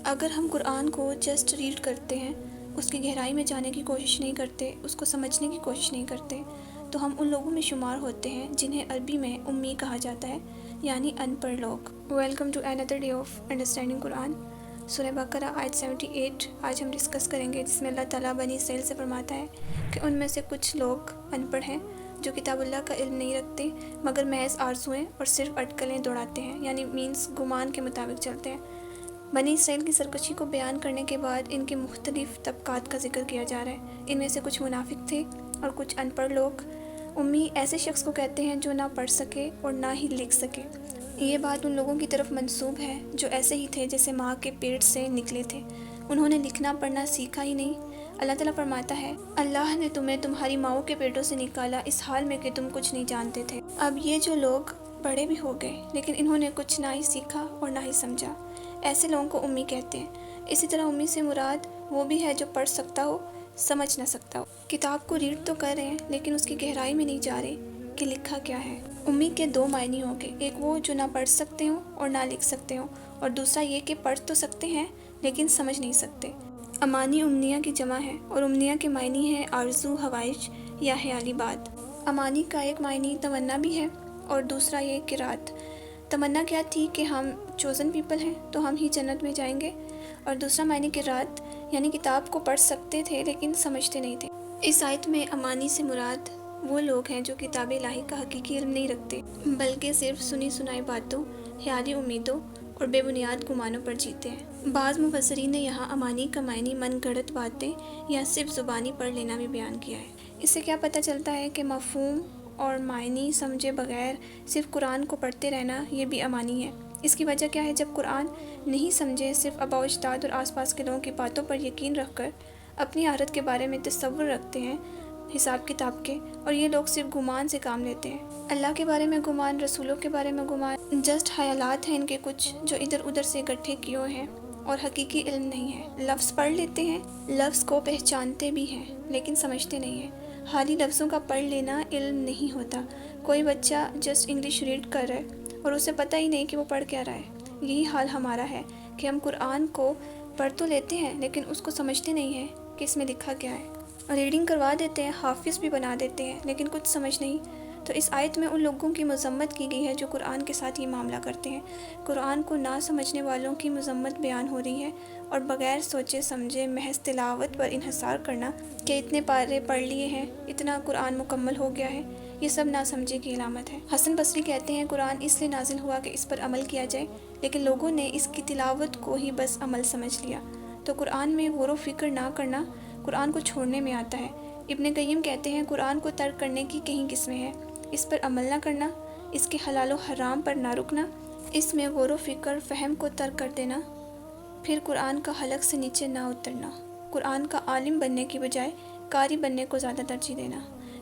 اگر ہم قرآن کو جسٹ ریڈ کرتے ہیں، اس کی گہرائی میں جانے کی کوشش نہیں کرتے، اس کو سمجھنے کی کوشش نہیں کرتے، تو ہم ان لوگوں میں شمار ہوتے ہیں جنہیں عربی میں امی کہا جاتا ہے، یعنی ان پڑھ لوگ۔ Welcome to another day of understanding Quran. سورہ بقرہ آیت 78 آج ہم ڈسکس کریں گے، جس میں اللہ تعالیٰ بنی اسرائیل سے فرماتا ہے کہ ان میں سے کچھ لوگ ان پڑھ ہیں جو کتاب اللہ کا علم نہیں رکھتے، مگر محض آرزوئیں اور صرف اٹکلیں دوڑاتے ہیں، یعنی گمان کے مطابق چلتے ہیں۔ بنی اسرائیل کی سرکشی کو بیان کرنے کے بعد ان کے مختلف طبقات کا ذکر کیا جا رہا ہے۔ ان میں سے کچھ منافق تھے اور کچھ ان پڑھ لوگ۔ امی ایسے شخص کو کہتے ہیں جو نہ پڑھ سکے اور نہ ہی لکھ سکے۔ یہ بات ان لوگوں کی طرف منسوب ہے جو ایسے ہی تھے جیسے ماں کے پیٹ سے نکلے تھے، انہوں نے لکھنا پڑھنا سیکھا ہی نہیں۔ اللہ تعالیٰ فرماتا ہے، اللہ نے تمہیں تمہاری ماؤں کے پیٹوں سے نکالا اس حال میں کہ تم کچھ نہیں جانتے تھے۔ اب یہ جو لوگ بڑے بھی ہو گئے لیکن انہوں نے کچھ نہ ہی سیکھا اور نہ ہی سمجھا، ایسے لوگوں کو امی کہتے ہیں۔ اسی طرح امی سے مراد وہ بھی ہے جو پڑھ سکتا ہو، سمجھ نہ سکتا ہو۔ کتاب کو ریڈ تو کر رہے ہیں لیکن اس کی گہرائی میں نہیں جا رہے کہ لکھا کیا ہے۔ امی کے دو معنی ہوں گے، ایک وہ جو نہ پڑھ سکتے ہوں اور نہ لکھ سکتے ہوں، اور دوسرا یہ کہ پڑھ تو سکتے ہیں لیکن سمجھ نہیں سکتے۔ امانی امنیہ کی جمع ہے اور امنیہ کے معنی ہے آرزو، خواہش یا خیالی بات۔ امانی کا ایک معنی تمنا بھی ہے اور دوسرا یہ کہ رات۔ تمنا کیا تھی کہ ہم چوزن پیپل ہیں تو ہم ہی جنت میں جائیں گے، اور دوسرا معنی کہ رات، یعنی کتاب کو پڑھ سکتے تھے لیکن سمجھتے نہیں تھے۔ اس آیت میں امانی سے مراد وہ لوگ ہیں جو کتاب الہی کا حقیقی علم نہیں رکھتے بلکہ صرف سنی سنائی باتوں، خیالی امیدوں اور بے بنیاد گمانوں پر جیتے ہیں۔ بعض مفسرین نے یہاں امانی کا معنی من گھڑت باتیں یا صرف زبانی پڑھ لینا بھی بیان کیا ہے۔ اس سے کیا پتہ چلتا ہے کہ مفہوم اور معنی سمجھے بغیر صرف قرآن کو پڑھتے رہنا یہ بھی امانی ہے۔ اس کی وجہ کیا ہے؟ جب قرآن نہیں سمجھے، صرف آباء و اجداد اور آس پاس کے لوگوں کی باتوں پر یقین رکھ کر اپنی آخرت کے بارے میں تصور رکھتے ہیں حساب کتاب کے، اور یہ لوگ صرف گمان سے کام لیتے ہیں۔ اللہ کے بارے میں گمان، رسولوں کے بارے میں گمان، جسٹ خیالات ہیں ان کے کچھ جو ادھر ادھر سے اکٹھے کیے ہوئے ہیں اور حقیقی علم نہیں ہے۔ لفظ پڑھ لیتے ہیں، لفظ کو پہچانتے بھی ہیں لیکن سمجھتے نہیں ہیں۔ خالی لفظوں کا پڑھ لینا علم نہیں ہوتا۔ کوئی بچہ جسٹ انگلش ریڈ کر رہا ہے اور اسے پتہ ہی نہیں کہ وہ پڑھ کیا رہا ہے۔ یہی حال ہمارا ہے کہ ہم قرآن کو پڑھ تو لیتے ہیں لیکن اس کو سمجھتے نہیں ہیں کہ اس میں لکھا کیا ہے۔ ریڈنگ کروا دیتے ہیں، حافظ بھی بنا دیتے ہیں لیکن کچھ سمجھ نہیں۔ تو اس آیت میں ان لوگوں کی مذمت کی گئی ہے جو قرآن کے ساتھ یہ معاملہ کرتے ہیں۔ قرآن کو نہ سمجھنے والوں کی مذمت بیان ہو رہی ہے، اور بغیر سوچے سمجھے محض تلاوت پر انحصار کرنا کہ اتنے پارے پڑھ لیے ہیں، اتنا قرآن مکمل ہو گیا ہے، یہ سب نہ سمجھے کی علامت ہے۔ حسن بصری کہتے ہیں قرآن اس لیے نازل ہوا کہ اس پر عمل کیا جائے، لیکن لوگوں نے اس کی تلاوت کو ہی بس عمل سمجھ لیا۔ تو قرآن میں غور و فکر نہ کرنا قرآن کو چھوڑنے میں آتا ہے۔ ابن قیم کہتے ہیں قرآن کو ترک کرنے کی کئی قسمیں ہیں، اس پر عمل نہ کرنا، اس کے حلال و حرام پر نہ رکنا، اس میں غور و فکر فہم کو ترک کر دینا، پھر قرآن کا حلق سے نیچے نہ اترنا، قرآن کا عالم بننے کی بجائے قاری بننے کو زیادہ ترجیح دینا،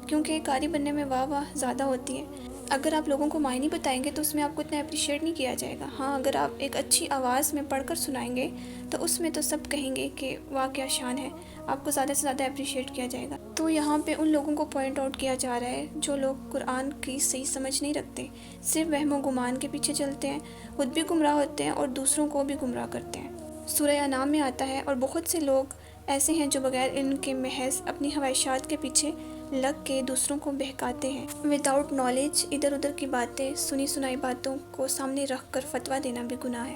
کیونکہ قاری بننے میں واہ واہ زیادہ ہوتی ہے۔ اگر آپ لوگوں کو معنی بتائیں گے تو اس میں آپ کو اتنا اپریشیٹ نہیں کیا جائے گا۔ ہاں، اگر آپ ایک اچھی آواز میں پڑھ کر سنائیں گے تو اس میں تو سب کہیں گے کہ واہ کیا شان ہے، آپ کو زیادہ سے زیادہ اپریشیٹ کیا جائے گا۔ تو یہاں پہ ان لوگوں کو پوائنٹ آؤٹ کیا جا رہا ہے جو لوگ قرآن کی صحیح سمجھ نہیں رکھتے، صرف وہم و گمان کے پیچھے چلتے ہیں، خود بھی گمراہ ہوتے ہیں اور دوسروں کو بھی گمراہ کرتے ہیں۔ سورہ انعام میں آتا ہے، اور بہت سے لوگ ایسے ہیں جو بغیر علم کے محض اپنی خواہشات کے پیچھے لگ کے دوسروں کو بہکاتے ہیں۔ وداؤٹ نالج ادھر ادھر کی باتیں، سنی سنائی باتوں کو سامنے رکھ کر فتویٰ دینا بھی گناہ ہے۔